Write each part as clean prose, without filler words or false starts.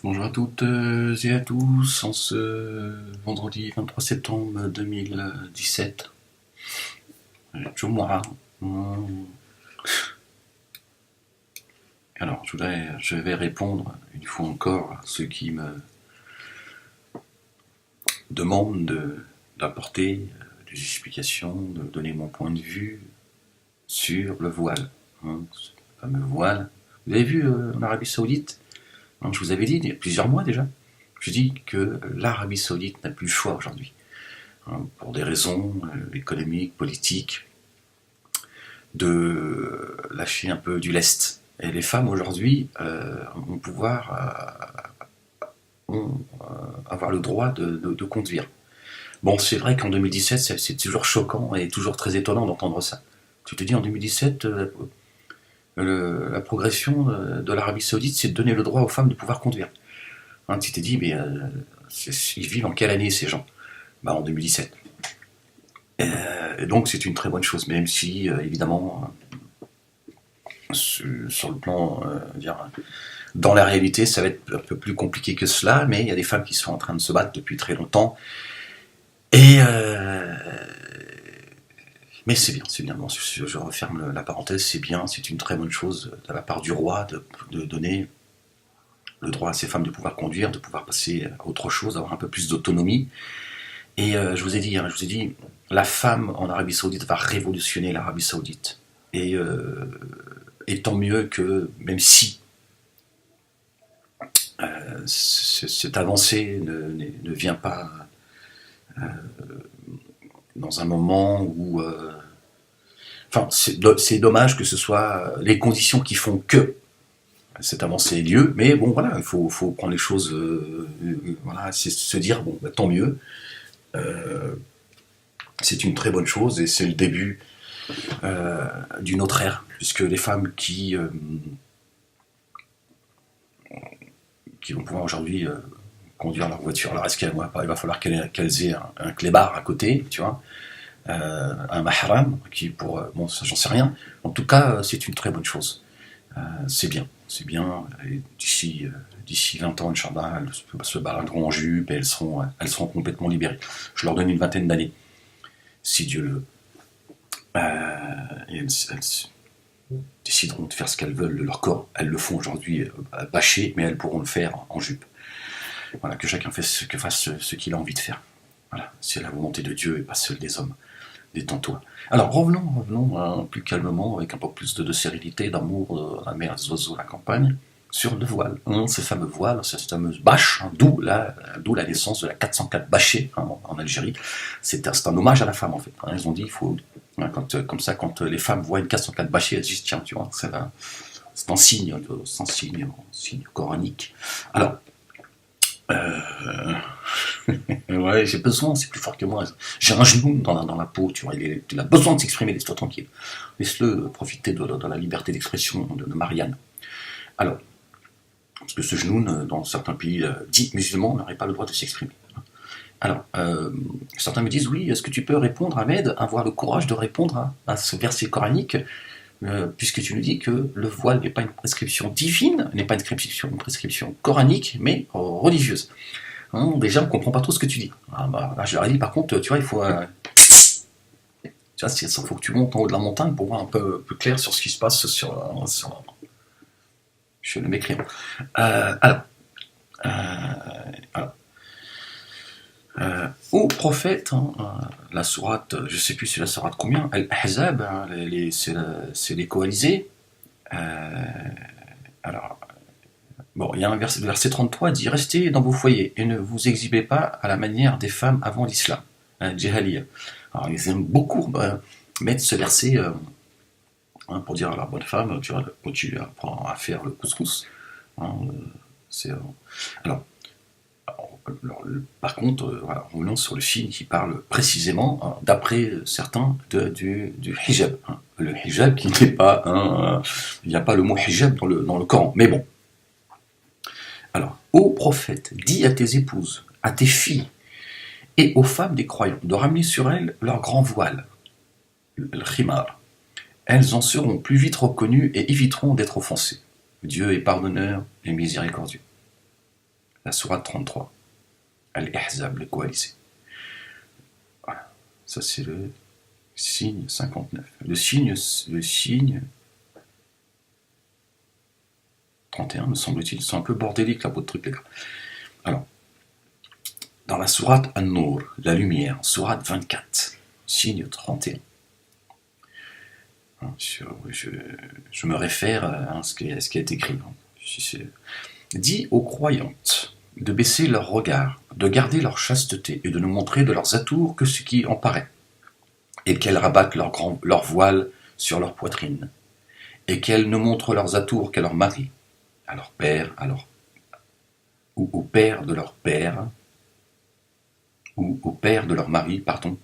Bonjour à toutes et à tous, en ce vendredi 23 septembre 2017. Jumu'ah. Alors, je vais répondre une fois encore à ceux qui me demandent d'apporter des explications, de donner mon point de vue sur le voile. Ce fameux voile. Vous avez vu en Arabie Saoudite, je vous avais dit il y a plusieurs mois déjà, je dis que l'Arabie Saoudite n'a plus le choix aujourd'hui, pour des raisons économiques, politiques, de lâcher un peu du lest. Et les femmes aujourd'hui ont avoir le droit de conduire. Bon, c'est vrai qu'en 2017, c'est toujours choquant et toujours très étonnant d'entendre ça. Tu te dis en 2017, la progression de l'Arabie Saoudite, c'est de donner le droit aux femmes de pouvoir conduire. Tu t'es dit, mais ils vivent en quelle année ces gens? En 2017. Et donc c'est une très bonne chose, même si évidemment sur le plan, dans la réalité, ça va être un peu plus compliqué que cela, mais il y a des femmes qui sont en train de se battre depuis très longtemps. Et mais c'est bien, c'est bien. Bon, je referme la parenthèse, c'est bien, c'est une très bonne chose de la part du roi de donner le droit à ces femmes de pouvoir conduire, de pouvoir passer à autre chose, d'avoir un peu plus d'autonomie. Et je vous ai dit, la femme en Arabie Saoudite va révolutionner l'Arabie Saoudite. Et tant mieux que, même si cette avancée ne vient pas dans un moment où... c'est dommage que ce soit les conditions qui font que cette avancée ait lieu, mais bon, voilà, il faut prendre les choses... voilà, c'est se dire, bon, tant mieux. C'est une très bonne chose et c'est le début d'une autre ère, puisque les femmes qui vont pouvoir aujourd'hui conduire leur voiture, alors est-ce qu'il va falloir qu'elles aient un clébard à côté, tu vois, un mahram, bon, ça j'en sais rien. En tout cas, c'est une très bonne chose. C'est bien. Et d'ici 20 ans, Inch'Allah, elles se baladeront en jupe et elles seront complètement libérées. Je leur donne une vingtaine d'années, si Dieu le veut. Et elles décideront de faire ce qu'elles veulent de leur corps. Elles le font aujourd'hui bâché, mais elles pourront le faire en jupe. Voilà, que chacun fasse ce qu'il a envie de faire. Voilà, c'est la volonté de Dieu et pas celle des hommes. Détends-toi. Alors revenons plus calmement, avec un peu plus de sérénité, d'amour, la mer, des oiseaux, la campagne, sur le voile. Ce fameux voile, cette fameuse bâche, d'où la naissance de la 404 bâchée en Algérie. C'est un hommage à la femme en fait. Ils ont dit, il faut, quand les femmes voient une 404 bâchée, elles disent tiens, tu vois, c'est un signe coranique. Alors, ouais, j'ai besoin, c'est plus fort que moi. J'ai un genou dans la peau, tu vois. Il a besoin de s'exprimer, laisse-toi tranquille. Laisse-le profiter de la liberté d'expression de Marianne. Alors, parce que ce genou, dans certains pays dits musulmans, n'aurait pas le droit de s'exprimer. Alors, certains me disent, oui, est-ce que tu peux répondre, Ahmed, avoir le courage de répondre à ce verset coranique, puisque tu nous dis que le voile n'est pas une prescription divine, n'est pas une prescription coranique, mais religieuse. Déjà, on ne comprend pas trop ce que tu dis. Là, je leur ai dit, par contre, tu vois, il faut... tu vois, il faut que tu montes en haut de la montagne pour voir un peu clair sur ce qui se passe sur le mécréant. Au prophète, la sourate, je ne sais plus c'est la sourate combien, Al-Ahzab, c'est les coalisés. Alors, bon, il y a le verset 33 dit « Restez dans vos foyers et ne vous exhibez pas à la manière des femmes avant l'islam. » Jahaliya. Alors, ils aiment beaucoup mettre ce verset pour dire à la bonne femme, tu vois, continue à faire le couscous. Alors, par contre, voilà, revenons sur le film qui parle précisément, d'après certains, du hijab. Le hijab qui n'est pas il n'y a pas le mot hijab dans le Coran, mais bon. Alors, ô prophète, dis à tes épouses, à tes filles et aux femmes des croyants de ramener sur elles leur grand voile, le khimar. Elles en seront plus vite reconnues et éviteront d'être offensées. Dieu est pardonneur et miséricordieux. la sourate 33, Al-Ahzab, les coalisés. Voilà, ça c'est le signe 59. Le signe 31, me semble-t-il. C'est un peu bordélique là, votre truc, les gars. Alors, dans la sourate An-Nur, la lumière, sourate 24, signe 31. Je me réfère à ce qui est écrit. Dit aux croyantes de baisser leur regard, de garder leur chasteté et de ne montrer de leurs atours que ce qui en paraît, et qu'elles rabattent leur voile sur leur poitrine, et qu'elles ne montrent leurs atours qu'à leur mari, à leur père, ou au père de leur père, ou au père de leur mari, pardon,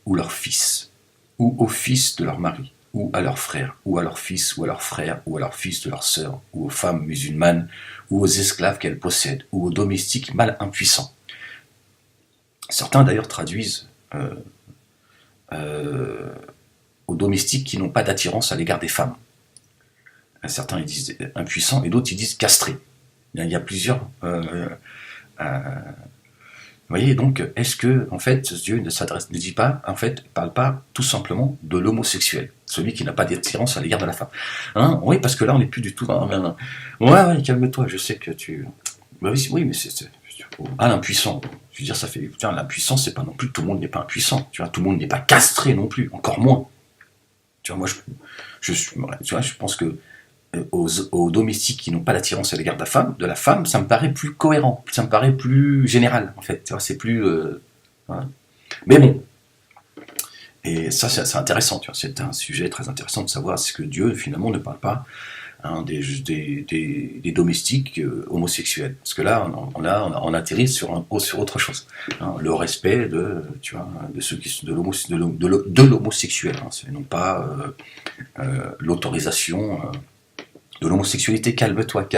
ou leur fils, ou au fils de leur mari, ou à leur frère, ou à leur fils, ou à leur frère, ou à leur fils de leur sœur, ou aux femmes musulmanes, ou aux esclaves qu'elles possèdent, ou aux domestiques mal impuissants. Certains d'ailleurs traduisent aux domestiques qui n'ont pas d'attirance à l'égard des femmes. Certains ils disent impuissants et d'autres ils disent castrés. Il y a plusieurs. Vous voyez, donc, est-ce que, en fait, Dieu ne dit pas, en fait, parle pas tout simplement de l'homosexuel, celui qui n'a pas d'attirance à l'égard de la femme. Hein, oui, parce que là, on n'est plus du tout dans... Ouais, calme-toi, je sais que tu... Bah oui, mais c'est... Ah, l'impuissant. Je veux dire, ça fait... Tiens, l'impuissant, c'est pas non plus... Tout le monde n'est pas impuissant. Tu vois, tout le monde n'est pas castré non plus, encore moins. Tu vois, moi, je pense que aux domestiques qui n'ont pas d'attirance à l'égard de la femme, ça me paraît plus cohérent, ça me paraît plus général, en fait. Tu vois, c'est plus... voilà. Mais bon, et ça, c'est intéressant, tu vois, c'est un sujet très intéressant de savoir ce que Dieu, finalement, ne parle pas des domestiques homosexuels. Parce que là, on atterrit sur autre chose. Hein, le respect de ceux qui de l'homosexuel, hein, non pas l'autorisation... de l'homosexualité. Calme-toi,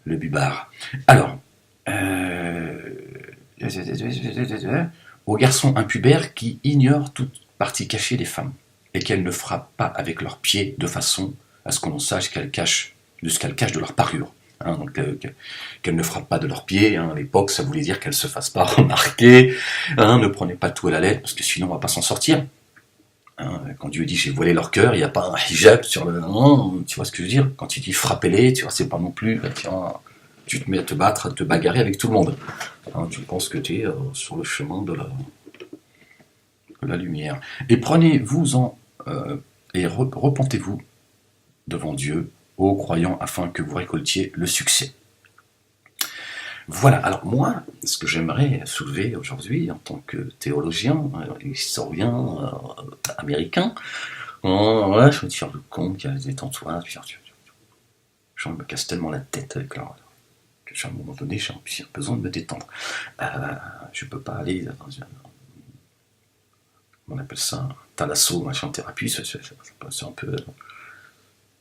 le bubard. Alors, aux garçons impubères qui ignorent toute partie cachée des femmes et qu'elles ne frappent pas avec leurs pieds de façon à ce qu'on sache ce qu'elles cachent de leur parure. Hein, donc qu'elles ne frappent pas de leurs pieds. Hein, à l'époque, ça voulait dire qu'elles ne se fassent pas remarquer. Hein, ne prenez pas tout à la lettre parce que sinon on ne va pas s'en sortir. Hein, quand Dieu dit j'ai voilé leur cœur, il n'y a pas un hijab sur le... Non, tu vois ce que je veux dire? Quand il dit frappez-les, tu vois, c'est pas non plus, tiens, tu te mets à te battre, à te bagarrer avec tout le monde. Hein, tu penses que tu es sur le chemin de la lumière. Et prenez-vous-en et repentez-vous devant Dieu, ô croyants, afin que vous récoltiez le succès. Voilà, alors moi, ce que j'aimerais soulever aujourd'hui en tant que théologien, historien américain, voilà, je me suis rendu compte qu'il y a des détends-toi, je me casse tellement la tête avec leur... qu'à un moment donné, j'ai besoin de me détendre. Je peux pas aller dans on appelle ça un thalasso, machin, thérapie, c'est un peu...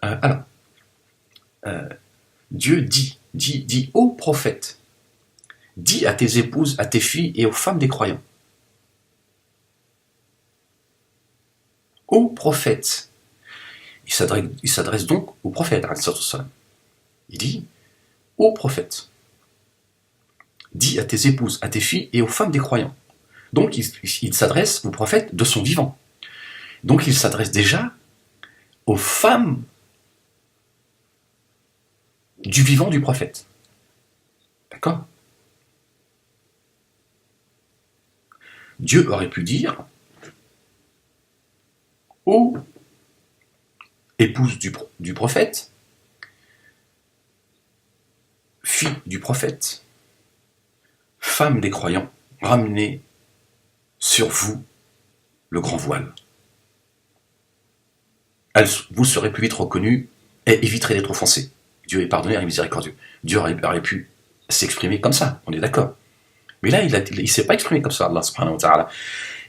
alors, Dieu dit ô prophète, dis à tes épouses, à tes filles et aux femmes des croyants. Ô prophète. Il s'adresse donc au prophète. Il dit, ô prophète, dis à tes épouses, à tes filles et aux femmes des croyants. Donc il s'adresse au prophète de son vivant. Donc il s'adresse déjà aux femmes du vivant du prophète. D'accord ? Dieu aurait pu dire ô épouse du prophète, fille du prophète, femme des croyants, ramenez sur vous le grand voile. Vous serez plus vite reconnus et éviterez d'être offensés. Dieu est pardonné et miséricordieux. Dieu aurait pu s'exprimer comme ça, on est d'accord. Mais là, il ne s'est pas exprimé comme ça, Allah subhanahu wa ta'ala.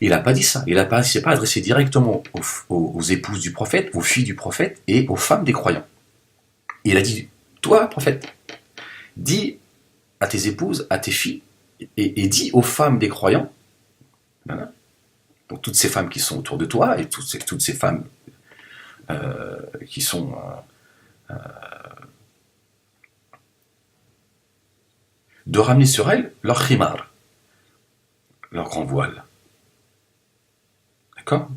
Il n'a pas dit ça. Il ne s'est pas adressé directement aux épouses du prophète, aux filles du prophète et aux femmes des croyants. Il a dit, toi, prophète, dis à tes épouses, à tes filles, et dis aux femmes des croyants, voilà, donc toutes ces femmes qui sont autour de toi, et toutes ces femmes qui sont de ramener sur elles leur khimar, leur grand voile. D'accord?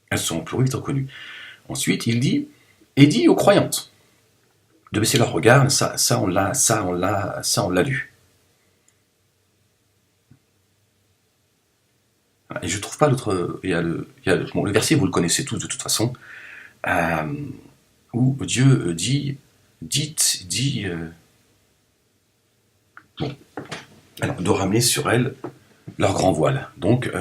Elles sont plus vite reconnues. Ensuite, il dit, et dit aux croyantes de baisser leur regard, ça on l'a lu. Et je trouve pas l'autre. Le verset, vous le connaissez tous de toute façon, où Dieu dit, bon, alors de ramener sur elles leur grand voile. Donc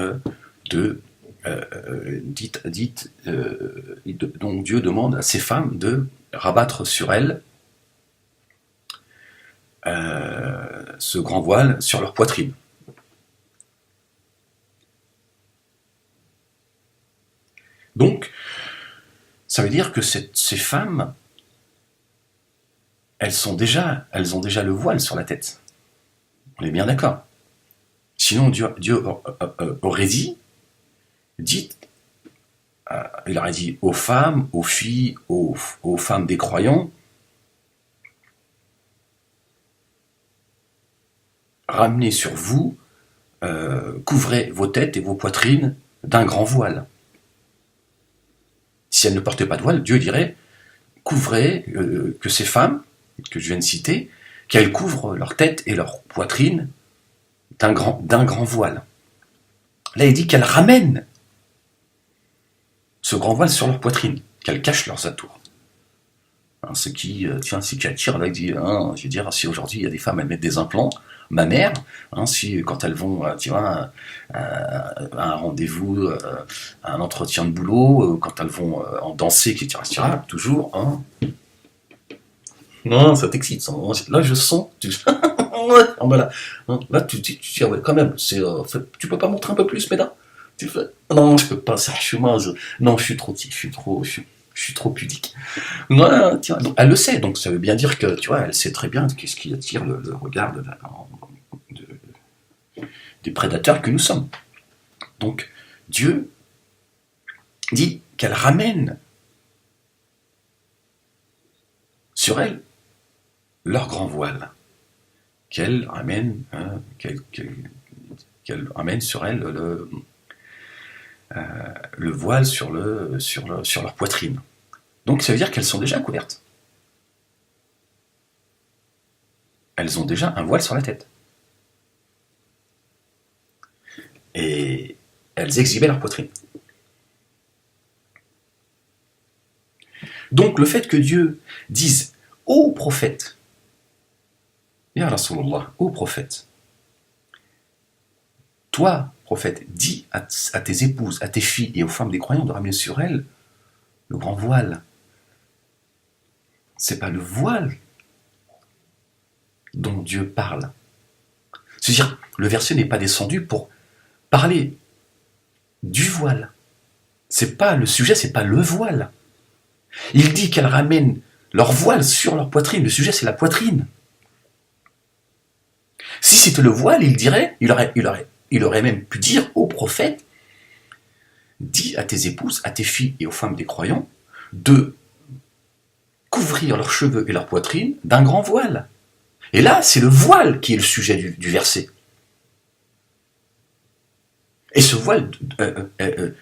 donc Dieu demande à ces femmes de rabattre sur elles ce grand voile sur leur poitrine. Donc, ça veut dire que ces femmes, elles ont déjà le voile sur la tête. On est bien d'accord. Sinon, Dieu aurait dit, il aurait dit aux femmes, aux filles, aux femmes des croyants, ramenez sur vous, couvrez vos têtes et vos poitrines d'un grand voile. Si elles ne portaient pas de voile, Dieu dirait, couvrez, que ces femmes, que je viens de citer, qu'elles couvrent leur tête et leur poitrine d'un grand voile. Là, il dit qu'elles ramènent ce grand voile sur leur poitrine, qu'elles cachent leurs atours. Hein, ce qui attire, là, il dit, je veux dire, si aujourd'hui il y a des femmes, elles mettent des implants, ma mère, si quand elles vont, à un rendez-vous, à un entretien de boulot, quand elles vont en danser, etc., toujours, non, ça t'excite, ça. Là je sens, voilà. Là tu dis, ouais, quand même, tu peux pas montrer un peu plus, mesdames? Tu fais, non, je peux pas, ça, non, je suis trop pudique. Voilà, tiens, donc, elle le sait, donc ça veut bien dire que, tu vois, elle sait très bien qu'est-ce qui attire le regard des prédateurs que nous sommes. Donc, Dieu dit qu'elle ramène sur elle leur grand voile, qu'elle ramène sur elle le voile sur leur poitrine. Donc ça veut dire qu'elles sont déjà couvertes. Elles ont déjà un voile sur la tête. Et elles exhibaient leur poitrine. Donc le fait que Dieu dise ô prophète, Ya Rasulallah, ô prophète, toi, prophète, dis à tes épouses, à tes filles et aux femmes des croyants de ramener sur elles le grand voile. C'est pas le voile dont Dieu parle. C'est-à-dire, le verset n'est pas descendu pour parler du voile. C'est pas le sujet, c'est pas le voile. Il dit qu'elles ramènent leur voile sur leur poitrine. Le sujet, c'est la poitrine. Si c'était le voile, il aurait même pu dire au prophète, dis à tes épouses, à tes filles et aux femmes des croyants de couvrir leurs cheveux et leur poitrine d'un grand voile. Et là, c'est le voile qui est le sujet du verset. Et ce voile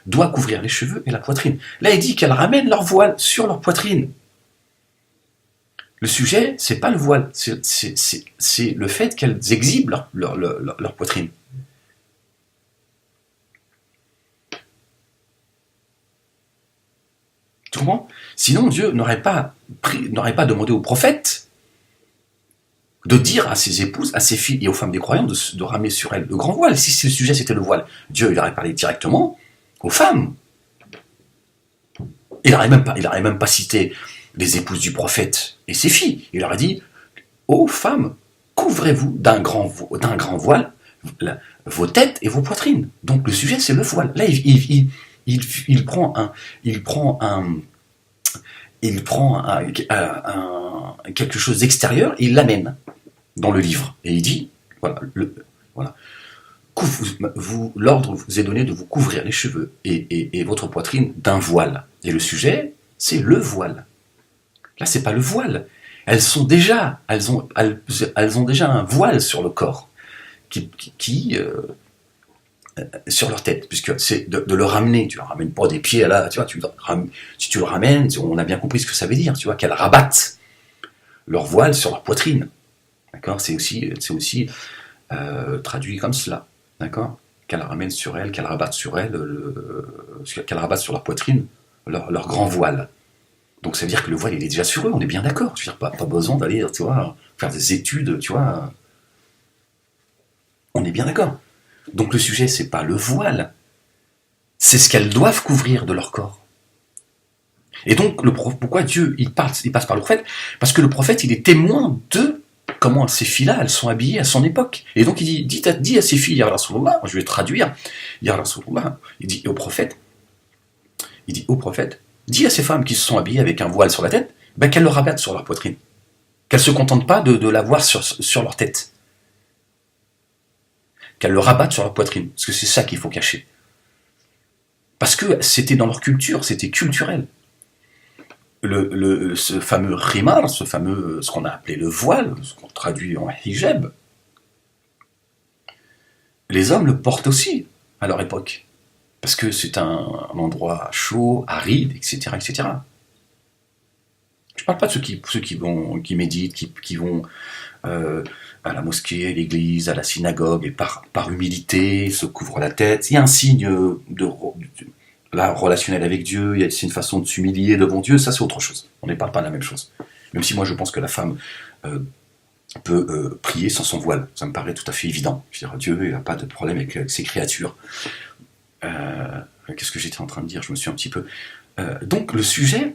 doit couvrir les cheveux et la poitrine. Là, il dit qu'elles ramènent leur voile sur leur poitrine. Le sujet, c'est pas le voile, c'est le fait qu'elles exhibent leur poitrine. Tu comprends? Sinon, Dieu n'aurait pas demandé au prophète de dire à ses épouses, à ses filles et aux femmes des croyants de ramener sur elles le grand voile. Si le sujet c'était le voile, Dieu il aurait parlé directement aux femmes. Il n'aurait même pas cité les épouses du prophète et ses filles. Il aurait dit ô femmes, couvrez-vous d'un grand voile vos têtes et vos poitrines. Donc le sujet c'est le voile. Là il prend quelque chose d'extérieur et il l'amène dans le livre. Et il dit, l'ordre vous est donné de vous couvrir les cheveux et votre poitrine d'un voile. Et le sujet, c'est le voile. Là, c'est pas le voile. Elles ont déjà un voile sur le corps qui sur leur tête, puisque c'est de le ramener. Tu le ramènes pas des pieds là, tu vois. Si tu le ramènes, on a bien compris ce que ça veut dire, tu vois, qu'elles rabattent leur voile sur leur poitrine. D'accord, c'est aussi traduit comme cela. D'accord, qu'elles ramènent sur elles, qu'elles rabattent sur elles, qu'elles rabattent sur leur poitrine leur grand voile. Donc ça veut dire que le voile il est déjà sur eux, on est bien d'accord. Je veux dire, pas besoin d'aller, tu vois, faire des études, tu vois. On est bien d'accord. Donc le sujet c'est pas le voile, c'est ce qu'elles doivent couvrir de leur corps. Et donc pourquoi Dieu il passe par le prophète? Parce que le prophète il est témoin de comment ces filles-là elles sont habillées à son époque. Et donc il dit à ces filles, Ya Rasulullah, je vais traduire, Ya Rasulullah, il dit au prophète, dis à ces femmes qui se sont habillées avec un voile sur la tête, ben qu'elles le rabattent sur leur poitrine. Qu'elles ne se contentent pas de l'avoir sur leur tête. Qu'elles le rabattent sur leur poitrine. Parce que c'est ça qu'il faut cacher. Parce que c'était dans leur culture, c'était culturel. Ce fameux rimar, ce qu'on a appelé le voile, ce qu'on traduit en hijab, les hommes le portent aussi à leur époque. Parce que c'est un endroit chaud, aride, etc., etc. Je ne parle pas de ceux qui méditent, qui vont à la mosquée, à l'église, à la synagogue, et par humilité, se couvrent la tête. Il y a un signe relationnel avec Dieu, c'est une façon de s'humilier devant Dieu, ça c'est autre chose. On ne parle pas de la même chose. Même si moi je pense que la femme peut prier sans son voile, ça me paraît tout à fait évident. Je veux dire, Dieu n'a pas de problème avec ses créatures. Qu'est-ce que j'étais en train de dire? Je me suis un petit peu... donc le sujet...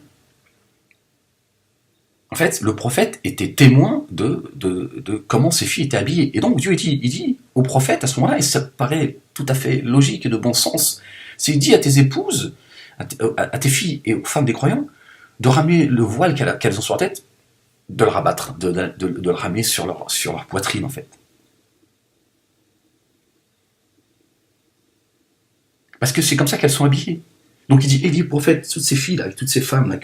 En fait, le prophète était témoin de comment ces filles étaient habillées. Et donc Dieu il dit au prophète à ce moment-là, et ça paraît tout à fait logique et de bon sens, c'est il dit à tes épouses, à tes filles et aux femmes des croyants, de ramener le voile qu'elles ont sur la tête, de le rabattre, de le ramener sur leur poitrine en fait. Parce que c'est comme ça qu'elles sont habillées. Donc il dit au prophète, toutes ces filles-là, toutes ces femmes-là,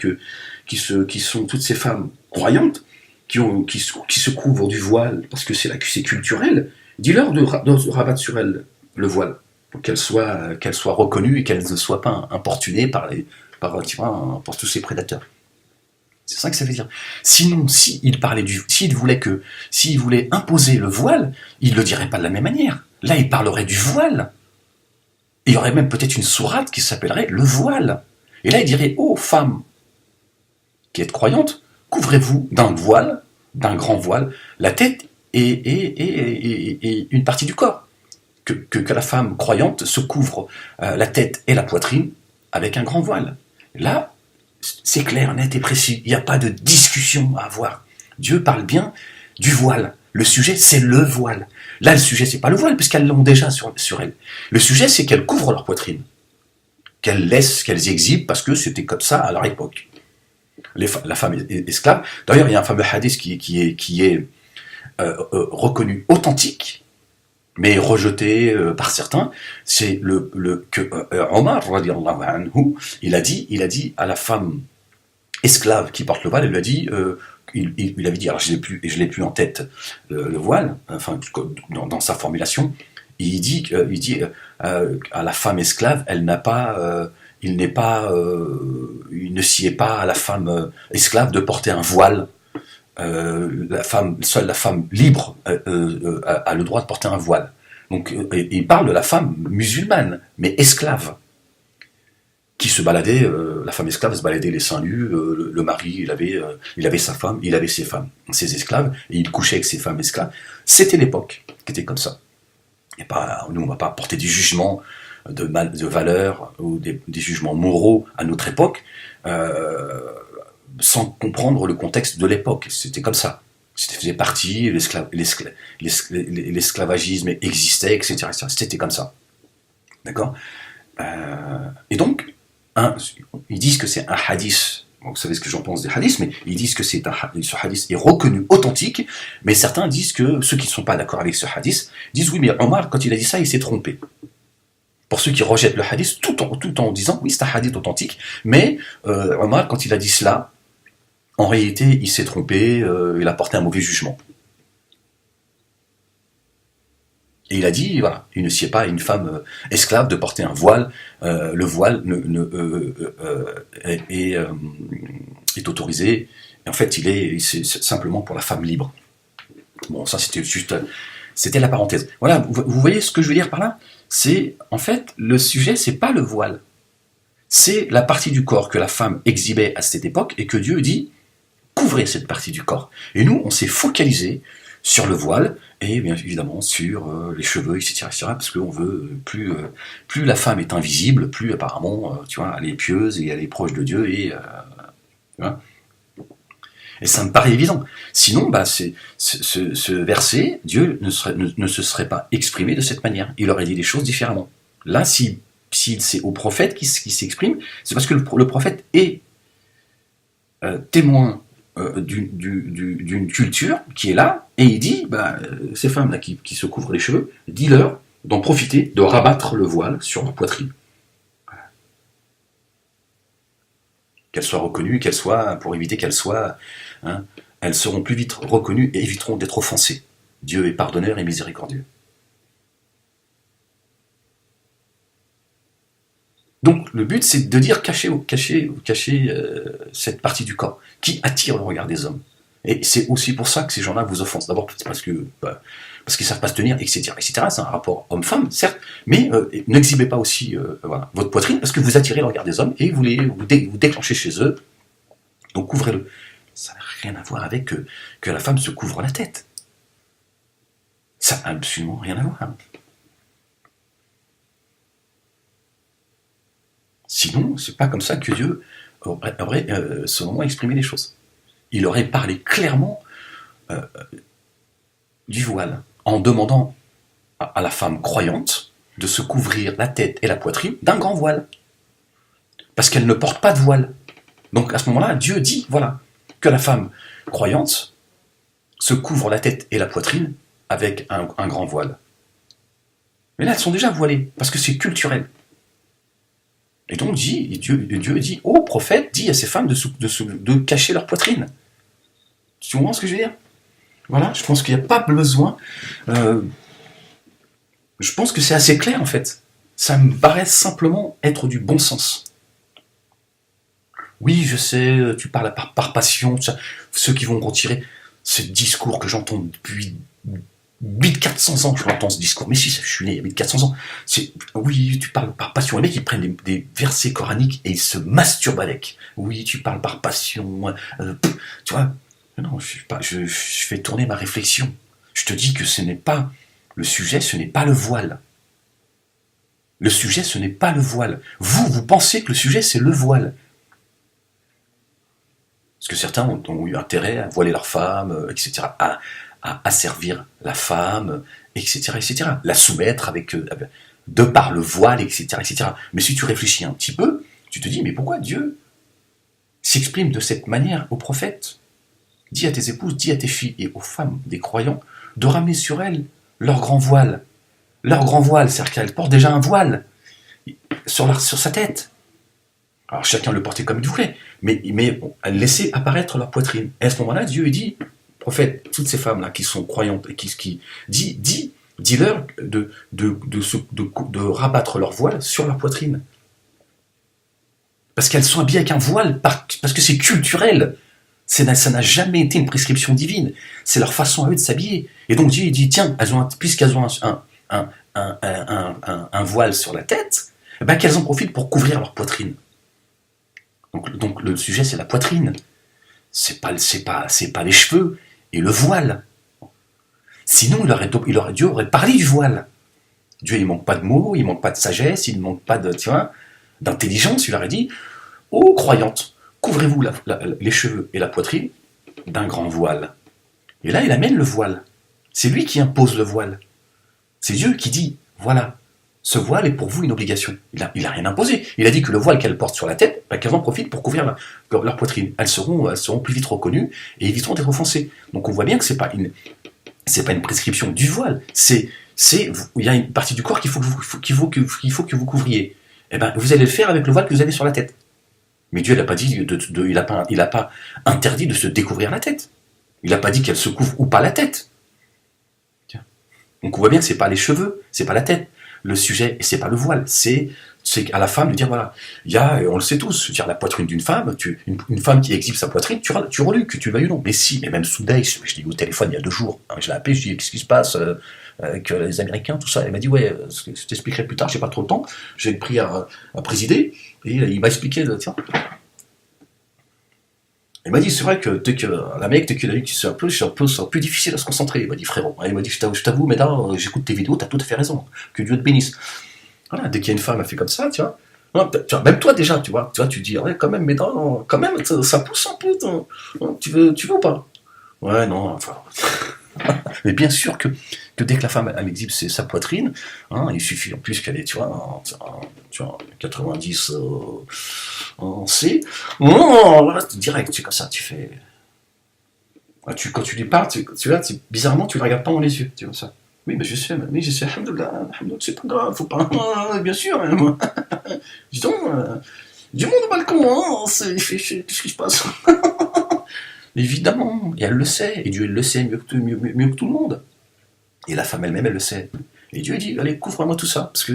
qui sont toutes ces femmes croyantes, qui se couvrent du voile, parce que c'est culturel, dis-leur de rabattre sur elles le voile, pour qu'elles soient reconnues et qu'elles ne soient pas importunées par tous ces prédateurs. C'est ça que ça veut dire. Sinon, s'il voulait imposer le voile, il ne le dirait pas de la même manière. Là, il parlerait du voile. Et il y aurait même peut-être une sourate qui s'appellerait le voile. Et là, il dirait, ô femmes qui êtes croyantes, couvrez-vous d'un voile, d'un grand voile, la tête et une partie du corps. Que la femme croyante se couvre la tête et la poitrine avec un grand voile. Là, c'est clair, net et précis. Il n'y a pas de discussion à avoir. Dieu parle bien du voile. Le sujet, c'est le voile. Là, le sujet, c'est pas le voile, puisqu'elles l'ont déjà sur elles. Le sujet, c'est qu'elles couvrent leur poitrine. Qu'elles exhibent, parce que c'était comme ça à leur époque. La femme est esclave. D'ailleurs, il y a un fameux hadith qui est reconnu authentique, mais rejeté par certains. C'est que Omar, radiallahu anhu, il a dit à la femme esclave qui porte le voile, il lui a dit... il avait dit, alors je l'ai plus en tête, le voile, enfin dans sa formulation, il dit à la femme esclave, il ne sied pas à la femme esclave de porter un voile. Seule la femme libre a le droit de porter un voile. Donc il parle de la femme musulmane, mais esclave, qui se baladait, la femme esclave se baladait les seins nus, le mari, il avait sa femme, il avait ses esclaves, et il couchait avec ses femmes esclaves. C'était l'époque qui était comme ça. Et nous, on ne va pas porter des jugements de valeur ou des jugements moraux à notre époque sans comprendre le contexte de l'époque. C'était comme ça. C'était faisait partie, l'esclavagisme existait, etc. C'était comme ça. D'accord ? Et donc, ils disent que c'est un hadith. Bon, vous savez ce que j'en pense des hadiths, mais ils disent que ce hadith est reconnu authentique, mais certains disent que ceux qui ne sont pas d'accord avec ce hadith disent oui, mais Omar, quand il a dit ça, il s'est trompé. Pour ceux qui rejettent le hadith, tout en disant oui, c'est un hadith authentique, mais Omar, quand il a dit cela, En réalité, il s'est trompé, il a porté un mauvais jugement. Et il a dit, voilà, il ne sied pas à une femme esclave de porter un voile. Le voile est autorisé. Et en fait, c'est simplement pour la femme libre. Bon, ça c'était la parenthèse. Voilà, vous voyez ce que je veux dire par là? C'est, en fait, le sujet, c'est pas le voile. C'est la partie du corps que la femme exhibait à cette époque et que Dieu dit, couvrez cette partie du corps. Et nous, on s'est focalisé sur le voile et bien évidemment sur les cheveux, etc., etc., parce qu'on veut plus la femme est invisible, plus apparemment, tu vois, elle est pieuse et elle est proche de Dieu tu vois. Et ça me paraît évident. Sinon, bah, ce verset, Dieu ne se serait pas exprimé de cette manière. Il aurait dit les choses différemment. Là, si c'est au prophète qui s'exprime, c'est parce que le prophète est témoin d'une culture qui est là, et il dit, bah, ces femmes-là qui se couvrent les cheveux, dis-leur d'en profiter, de rabattre le voile sur leur poitrine. Voilà. Qu'elles soient reconnues, pour éviter qu'elles soient, hein, elles seront plus vite reconnues et éviteront d'être offensées. Dieu est pardonneur et miséricordieux. Donc le but, c'est de dire cacher cette partie du corps qui attire le regard des hommes. Et c'est aussi pour ça que ces gens-là vous offensent. D'abord parce qu'ils ne savent pas se tenir, etc., etc. C'est un rapport homme-femme, certes, mais n'exhibez pas aussi voilà, votre poitrine parce que vous attirez le regard des hommes et vous déclenchez chez eux. Donc couvrez-le. Ça n'a rien à voir avec que la femme se couvre la tête. Ça n'a absolument rien à voir. Sinon, c'est pas comme ça que Dieu aurait selon moi, exprimé les choses. Il aurait parlé clairement du voile, en demandant à la femme croyante de se couvrir la tête et la poitrine d'un grand voile. Parce qu'elle ne porte pas de voile. Donc à ce moment-là, Dieu dit, voilà, que la femme croyante se couvre la tête et la poitrine avec un grand voile. Mais là, elles sont déjà voilées, parce que c'est culturel. Et donc Dieu dit, ô prophète, dis à ces femmes de cacher leur poitrine. Tu comprends ce que je veux dire? Voilà, je pense qu'il n'y a pas besoin. Je pense que c'est assez clair en fait. Ça me paraît simplement être du bon sens. Oui, je sais, tu parles par passion, ceux qui vont retirer ce discours que j'entends depuis 1400 ans, je l'entends ce discours. Mais si, je suis né il y a 1400 ans. Oui, tu parles par passion. Les mecs, ils prennent des versets coraniques et ils se masturbent avec. Oui, tu parles par passion. Tu vois, non, je fais tourner ma réflexion. Je te dis que ce n'est pas le sujet, ce n'est pas le voile. Le sujet, ce n'est pas le voile. Vous pensez que le sujet, c'est le voile. Parce que certains ont eu intérêt à voiler leur femme, etc., à asservir la femme, etc., etc., la soumettre de par le voile, etc., etc. Mais si tu réfléchis un petit peu, tu te dis, mais pourquoi Dieu s'exprime de cette manière aux prophètes? Dis à tes épouses, dis à tes filles et aux femmes des croyants de ramener sur elles leur grand voile. Leur grand voile, c'est-à-dire qu'elles portent déjà un voile sur sa tête. Alors chacun le portait comme il voulait, mais laisser apparaître leur poitrine. Et à ce moment-là, Dieu dit, prophète, toutes ces femmes-là qui sont croyantes et dis-leur de rabattre leur voile sur leur poitrine. Parce qu'elles sont habillées avec un voile, parce que c'est culturel. Ça n'a jamais été une prescription divine. C'est leur façon à eux de s'habiller. Et donc Dieu dit, tiens, puisqu'elles ont un voile sur la tête, ben qu'elles en profitent pour couvrir leur poitrine. Donc le sujet, c'est la poitrine. C'est pas les cheveux et le voile. Sinon, Dieu aurait parlé du voile. Dieu, il manque pas de mots, il manque pas de sagesse, il ne manque pas d'intelligence. Il aurait dit, ô croyantes, couvrez-vous les cheveux et la poitrine d'un grand voile. Et là, il amène le voile. C'est lui qui impose le voile. C'est Dieu qui dit, voilà, ce voile est pour vous une obligation. Il a rien imposé. Il a dit que le voile qu'elles portent sur la tête, qu'elles en profitent pour couvrir leur poitrine. Elles seront plus vite reconnues et éviteront d'être offensées. Donc on voit bien que c'est pas une prescription du voile. Il y a une partie du corps qu'il faut que vous couvriez. Eh ben, vous allez le faire avec le voile que vous avez sur la tête. Mais Dieu, il n'a pas dit, il a pas interdit de se découvrir la tête. Il n'a pas dit qu'elle se couvre ou pas la tête. Donc on voit bien que c'est pas les cheveux, c'est pas la tête. Le sujet, c'est pas le voile, c'est à la femme de dire voilà, il y a, on le sait tous, dire la poitrine d'une femme, une femme qui exhibe sa poitrine, tu reluques, que tu le veuilles ou non. Mais si, mais même Soudaï, je l'ai eu au téléphone il y a 2 jours, hein, je l'ai appelé, je lui ai dit qu'est-ce qui se passe avec les Américains, tout ça. Elle m'a dit ouais, je t'expliquerai plus tard, j'ai pas trop le temps, j'ai une prière à présider, et il m'a expliqué, tiens. Il m'a dit, c'est vrai que dès que la mec, dès qu'il a vu que c'est un peu difficile à se concentrer. Il m'a dit, frérot, il m'a dit, je t'avoue, mais là, j'écoute tes vidéos, t'as tout à fait raison. Que Dieu te bénisse. Voilà, dès qu'il y a une femme, elle fait comme ça, tu vois. Non, tu vois, même toi déjà, tu vois, tu dis, ouais, quand même, mais non, quand même, ça pousse un peu, tu veux ou pas? Ouais, non, enfin. Mais bien sûr que dès que la femme elle exhibe sa poitrine, hein, il suffit en plus qu'elle est, tu vois, 90 en C, voilà, direct, c'est comme ça, tu fais. Quand tu lui parles, tu vois, bizarrement, tu ne le regardes pas dans les yeux, tu vois ça. Oui, mais je sais, alhamdoulilah, c'est pas grave, faut pas. Bien sûr, moi. Dis donc, du monde au balcon, hein, qu'est-ce qui se passe? Évidemment, et elle le sait, et Dieu il le sait mieux que tout le monde. Et la femme elle-même, elle le sait. Et Dieu dit, allez, couvre-moi tout ça, parce que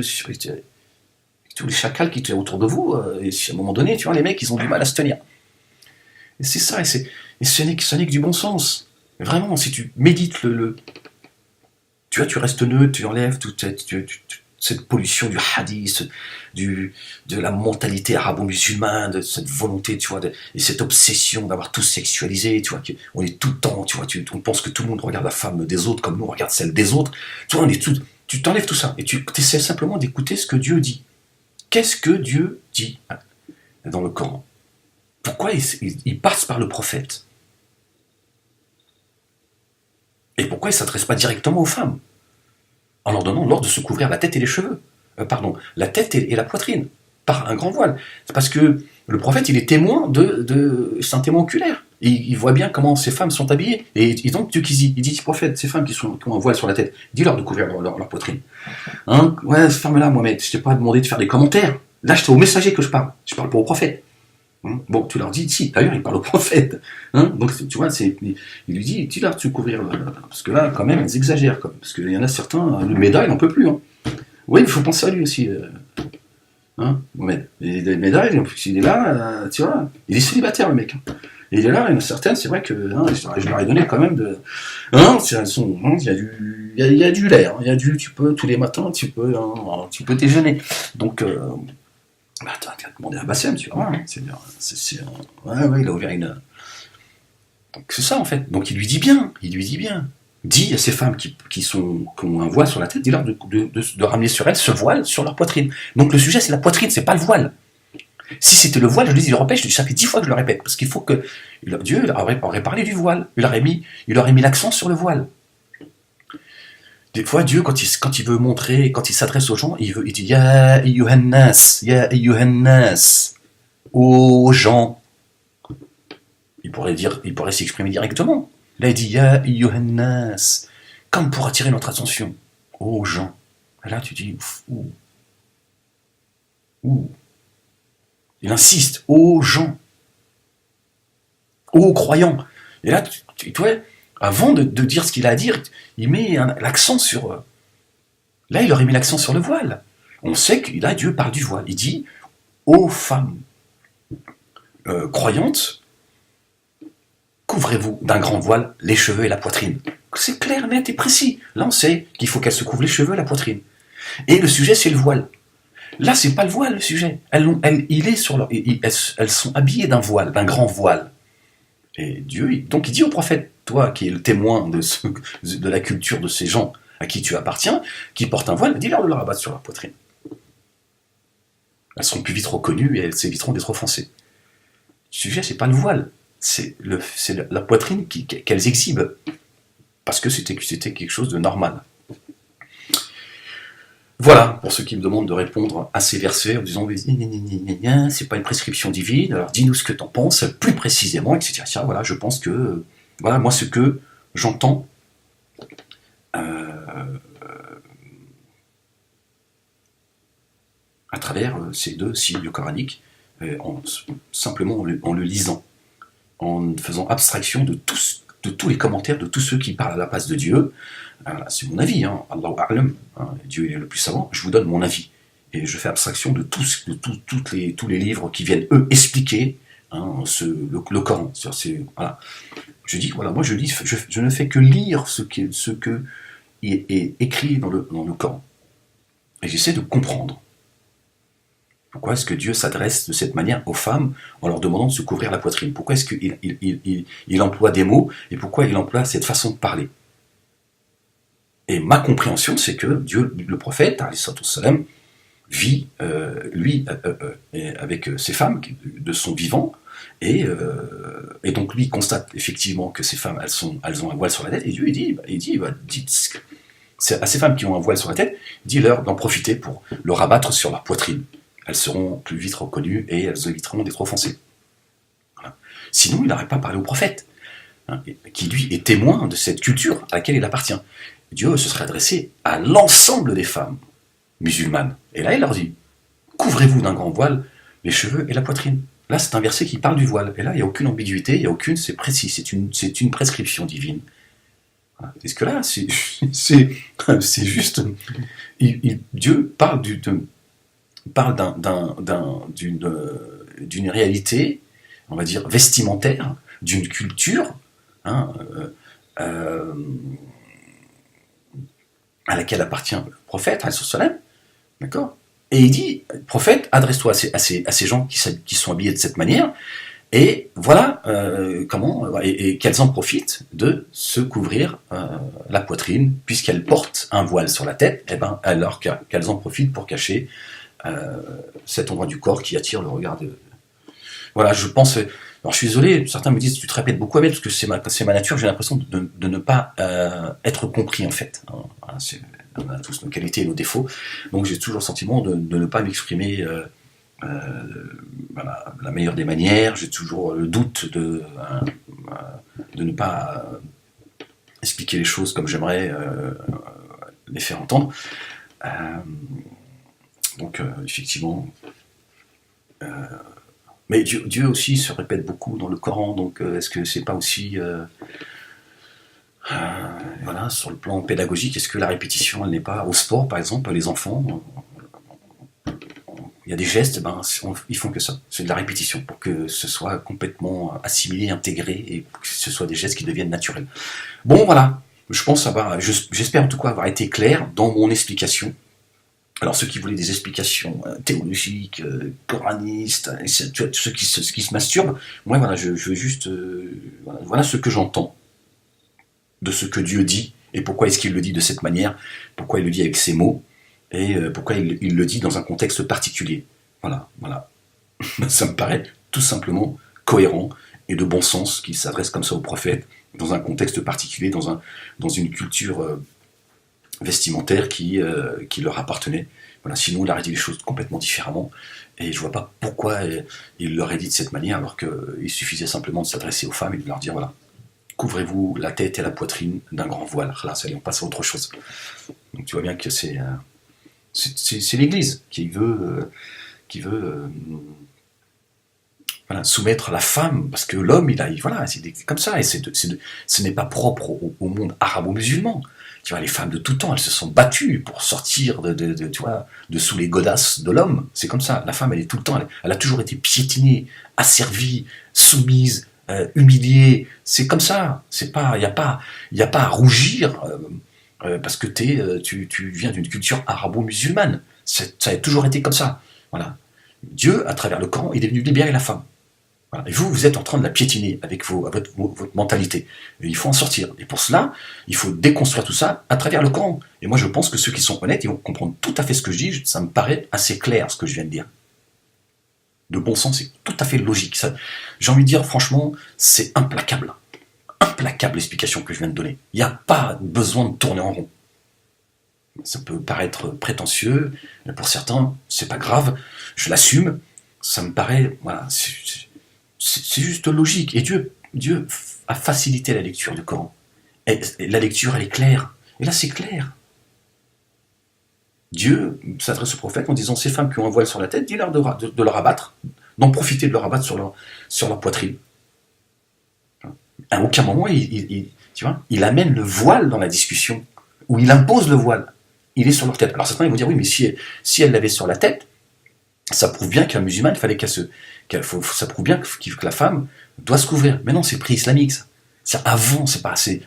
tous les chacals qui étaient autour de vous, et à un moment donné, tu vois, les mecs, ils ont du mal à se tenir. Et c'est ça, et ce n'est que du bon sens. Vraiment, si tu médites tu vois, tu restes neutre, tu enlèves toute cette pollution du hadith, de la mentalité arabo-musulmane, de cette volonté, tu vois, et cette obsession d'avoir tout sexualisé, tu vois, on est tout le temps, tu vois, on pense que tout le monde regarde la femme des autres comme nous on regarde celle des autres. Tu vois, tu t'enlèves tout ça et tu essaies simplement d'écouter ce que Dieu dit. Qu'est-ce que Dieu dit dans le Coran? Pourquoi il passe par le prophète? Et pourquoi il ne s'adresse pas directement aux femmes en leur donnant l'ordre de se couvrir la tête et les cheveux, la tête et la poitrine, par un grand voile? C'est parce que le prophète, il est témoin c'est un témoin oculaire. Il voit bien comment ces femmes sont habillées. Et donc, Dieu il dit, prophète, ces femmes qui ont un voile sur la tête, dis-leur de couvrir leur poitrine. Hein? Ouais, ces femmes-là, Mohamed, je t'ai pas demandé de faire des commentaires. Là, c'est au messager que je parle. Je parle pas au prophète. Bon, tu leur dis, si, d'ailleurs, il parle au prophète. Donc, tu vois, il lui dit, dis-leur de se couvrir. Parce que là, quand même, ils exagèrent. Parce qu'il y en a certains, le médaille, il n'en peut plus. Oui, il faut penser à lui aussi. Mohamed. Et les médailles, il est là, tu vois, il est célibataire, le mec. Et il est là, il y en a certaines, c'est vrai que je leur ai donné quand même de. Il y a du lait, tu peux, tous les matins, tu peux déjeuner. Donc, t'as demandé à Bassem, tu vois, ouais, il a ouvert une. Donc c'est ça en fait. Donc il lui dit bien. Dis à ces femmes qui ont un voile sur la tête, dis-leur de ramener sur elles ce voile sur leur poitrine. Donc le sujet c'est la poitrine, c'est pas le voile. Si c'était le voile, je lui dis, il repêche, ça fait 10 fois que je le répète, parce qu'il faut que. Dieu aurait parlé du voile. Il aurait mis l'accent sur le voile. Des fois, Dieu, quand il veut montrer, quand il s'adresse aux gens, il dit Ya ayyuhannas, aux gens. Il pourrait s'exprimer directement. Là, il dit Ya ayyuhannas, comme pour attirer notre attention. Aux gens. Et là, tu dis ouh. Il insiste, aux gens, aux croyants. Et là, tu vois, avant de dire ce qu'il a à dire, il met l'accent sur. Là, il aurait mis l'accent sur le voile. On sait que là, Dieu parle du voile. Il dit aux femmes croyantes, couvrez-vous d'un grand voile les cheveux et la poitrine. C'est clair, net et précis. Là, on sait qu'il faut qu'elles se couvrent les cheveux et la poitrine. Et le sujet, c'est le voile. Là, c'est pas le voile, le sujet. Elles sont habillées d'un voile, d'un grand voile. Et Dieu, donc il dit au prophète, toi qui es le témoin de la culture de ces gens à qui tu appartiens, qui portent un voile, dis-leur de le rabattre sur leur poitrine. Elles seront plus vite reconnues et elles s'éviteront d'être offensées. Le sujet, c'est pas le voile, c'est la poitrine qu'elles exhibent. Parce que c'était quelque chose de normal. Voilà, pour ceux qui me demandent de répondre à ces versets en disant c'est pas une prescription divine, alors dis-nous ce que t'en penses plus précisément, etc. Voilà, je pense que, voilà, moi ce que j'entends à travers ces 2 signes coraniques, simplement en le lisant, en faisant abstraction de tous les commentaires de tous ceux qui parlent à la place de Dieu. C'est mon avis, hein. Allahu a'lam, hein. Dieu est le plus savant, je vous donne mon avis. Et je fais abstraction de tous les livres qui viennent, eux, expliquer, hein, le Coran. Voilà. Je dis, voilà, moi je ne fais que lire ce que est écrit dans le Coran. Et j'essaie de comprendre. Pourquoi est-ce que Dieu s'adresse de cette manière aux femmes en leur demandant de se couvrir la poitrine? Pourquoi est-ce qu'il emploie des mots et pourquoi il emploie cette façon de parler? Et ma compréhension, c'est que Dieu, le prophète, alayhi salam, vit, lui, avec ces femmes de son vivant, et donc lui constate effectivement que ces femmes, elles ont un voile sur la tête, et Dieu dites à ces femmes qui ont un voile sur la tête, dis-leur d'en profiter pour le rabattre sur leur poitrine. Elles seront plus vite reconnues et elles éviteront d'être offensées. Voilà. Sinon, il n'aurait pas parlé au prophète, hein, qui lui est témoin de cette culture à laquelle il appartient. Dieu se serait adressé à l'ensemble des femmes musulmanes. Et là, il leur dit, couvrez-vous d'un grand voile les cheveux et la poitrine. Là, c'est un verset qui parle du voile. Et là, il n'y a aucune ambiguïté, c'est précis, c'est une prescription divine. Voilà. Est-ce que là, c'est juste... Dieu parle d'une réalité, on va dire, vestimentaire, d'une culture, hein, à laquelle appartient le prophète, d'accord. Et il dit, prophète, adresse-toi à ces gens qui sont habillés de cette manière, et voilà et qu'elles en profitent de se couvrir la poitrine, puisqu'elles portent un voile sur la tête, et ben alors qu'elles en profitent pour cacher cet endroit du corps qui attire le regard de... Voilà, je pense... Alors je suis désolé, certains me disent, tu te répètes beaucoup, Ahmed, parce que c'est ma nature, j'ai l'impression de ne pas être compris, en fait. Voilà, on a tous nos qualités et nos défauts, donc j'ai toujours le sentiment de ne pas m'exprimer la meilleure des manières, j'ai toujours le doute de ne pas expliquer les choses comme j'aimerais les faire entendre. Donc, effectivement... mais Dieu aussi se répète beaucoup dans le Coran, donc est-ce que c'est pas aussi... voilà, sur le plan pédagogique, est-ce que la répétition, elle n'est pas... Au sport, par exemple, les enfants, il y a des gestes, ils font que ça. C'est de la répétition, pour que ce soit complètement assimilé, intégré, et que ce soit des gestes qui deviennent naturels. Bon, voilà, je pense j'espère en tout cas avoir été clair dans mon explication. Alors ceux qui voulaient des explications théologiques, coranistes, ceux qui se masturbent, moi voilà, je veux juste... voilà ce que j'entends de ce que Dieu dit, et pourquoi est-ce qu'il le dit de cette manière, pourquoi il le dit avec ces mots, et pourquoi il le dit dans un contexte particulier. Voilà. Ça me paraît tout simplement cohérent et de bon sens qu'il s'adresse comme ça au prophète, dans un contexte particulier, dans une culture... vestimentaire qui leur appartenait. Voilà, sinon il aurait dit les choses complètement différemment, et je vois pas pourquoi il l'aurait dit de cette manière, alors qu'il suffisait simplement de s'adresser aux femmes et de leur dire, voilà, couvrez-vous la tête et la poitrine d'un grand voile. Là, ça, on passe à autre chose. Donc tu vois bien que c'est l'Église qui veut voilà, soumettre la femme, parce que l'homme, voilà, c'est comme ça, et ce n'est pas propre au monde arabo-musulman. Tu vois, les femmes de tout temps, elles se sont battues pour sortir de sous les godasses de l'homme. C'est comme ça. La femme, elle est tout le temps, elle a toujours été piétinée, asservie, soumise, humiliée. C'est comme ça. Il n'y a pas à rougir parce que tu viens d'une culture arabo-musulmane. Ça a toujours été comme ça. Voilà. Dieu, à travers le Coran, il est venu libérer la femme. Voilà. Et vous êtes en train de la piétiner avec votre mentalité. Et il faut en sortir. Et pour cela, il faut déconstruire tout ça à travers le Coran. Et moi, je pense que ceux qui sont honnêtes, ils vont comprendre tout à fait ce que je dis. Ça me paraît assez clair, ce que je viens de dire. De bon sens, c'est tout à fait logique. J'ai envie de dire, franchement, c'est implacable. Implacable l'explication que je viens de donner. Il n'y a pas besoin de tourner en rond. Ça peut paraître prétentieux, mais pour certains, c'est pas grave. Je l'assume. Ça me paraît... Voilà, c'est juste logique. Et Dieu a facilité la lecture du Coran. Et la lecture, elle est claire. Et là, c'est clair. Dieu s'adresse au prophète en disant, ces femmes qui ont un voile sur la tête, dis-leur de leur abattre, Donc profitez de leur abattre sur leur poitrine. À aucun moment, tu vois, il amène le voile dans la discussion, ou il impose le voile. Il est sur leur tête. Alors certains ils vont dire, oui, mais si elle l'avait sur la tête, ça prouve bien qu'un musulman, il fallait ça prouve bien que la femme doit se couvrir. Mais non, c'est le prix islamique, ça. Avant,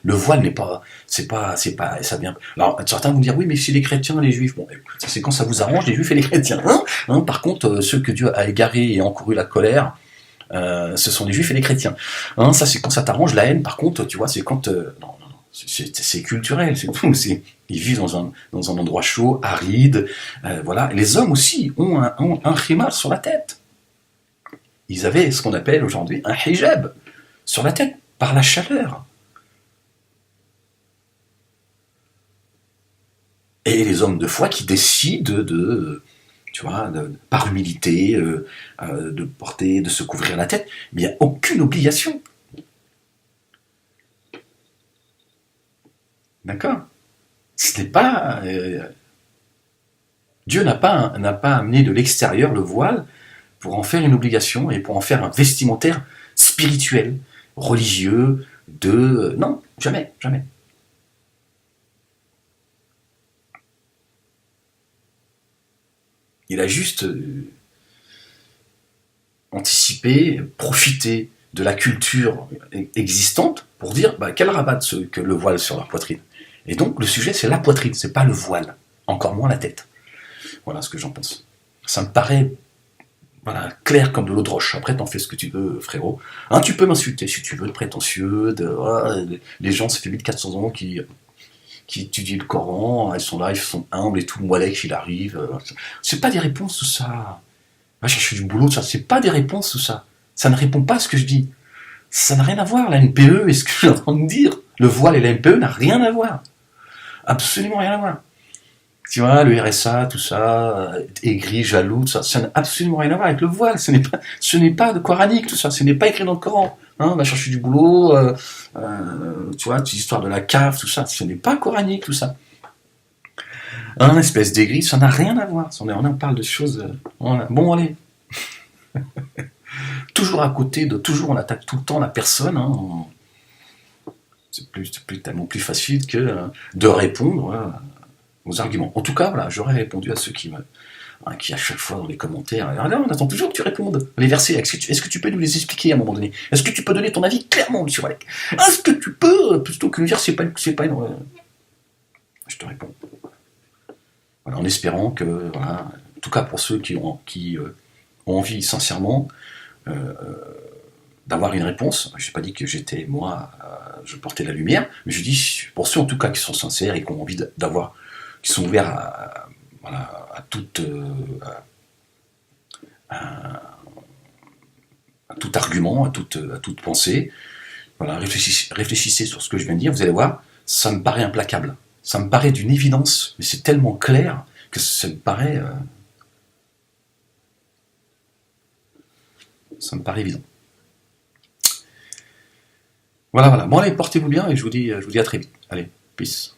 le voile n'est pas, ça vient. Alors, certains vont dire, oui, mais si les chrétiens, les juifs, bon, c'est quand ça vous arrange, les juifs et les chrétiens, hein. Par contre, ceux que Dieu a égarés et encouru la colère, ce sont les juifs et les chrétiens. Hein, ça, c'est quand ça t'arrange. La haine, par contre, tu vois, c'est quand, non, c'est culturel, c'est tout. Ils vivent dans un endroit chaud, aride, voilà. Et les hommes aussi ont un khimar sur la tête. Ils avaient ce qu'on appelle aujourd'hui un hijab sur la tête, par la chaleur. Et les hommes de foi qui décident tu vois, par humilité, de se couvrir la tête, mais il n'y a aucune obligation. D'accord? Ce n'est pas... Dieu n'a pas amené de l'extérieur le voile pour en faire une obligation et pour en faire un vestimentaire spirituel, religieux, non, jamais, jamais. Il a juste anticipé, profité de la culture existante pour dire qu'elle rabatte que le voile sur leur poitrine. Et donc le sujet c'est la poitrine, c'est pas le voile, encore moins la tête. Voilà ce que j'en pense. Ça me paraît clair comme de l'eau de roche. Après, t'en fais ce que tu veux, frérot. Hein, tu peux m'insulter si tu veux, de prétentieux, les gens, ça fait 1400 ans qui étudient le Coran, ils sont là, ils sont humbles et tout, Moualek, il arrive. C'est pas des réponses, tout ça. Va chercher du boulot, tout ça. C'est pas des réponses, tout ça. Ça ne répond pas à ce que je dis. Ça n'a rien à voir, la NPE et ce que je suis en train de dire. Le voile et la NPE n'a rien à voir. Absolument rien à voir. Tu vois, le RSA, tout ça, aigri, jaloux, tout ça n'a absolument rien à voir avec le voile. Ce n'est pas de coranique, tout ça. Ce n'est pas écrit dans le Coran. Hein, on va chercher du boulot, tu vois, l'histoire de la cave, tout ça. Ce n'est pas coranique, tout ça. Un espèce d'aigri, ça n'a rien à voir. On en parle de choses... Bon, allez. Toujours à côté toujours on attaque tout le temps la personne. Hein. C'est tellement plus facile que de répondre aux arguments. En tout cas, voilà, j'aurais répondu à ceux qui à chaque fois dans les commentaires, là, on attend toujours que tu répondes. Les versets, est-ce que tu peux nous les expliquer à un moment donné? Est-ce que tu peux donner ton avis clairement, monsieur Walek? Est-ce que tu peux, plutôt que de dire c'est pas une... Je te réponds. Voilà, en espérant que, voilà, en tout cas pour ceux qui ont envie sincèrement d'avoir une réponse. Je n'ai pas dit que j'étais, moi, je portais la lumière, mais je dis, pour ceux en tout cas qui sont sincères et qui ont envie qui sont ouverts à tout argument, à toute pensée, voilà, réfléchissez sur ce que je viens de dire, vous allez voir, ça me paraît implacable. Ça me paraît d'une évidence, mais c'est tellement clair que ça me paraît évident. Voilà. Bon allez, portez-vous bien et je vous dis à très vite. Allez, peace.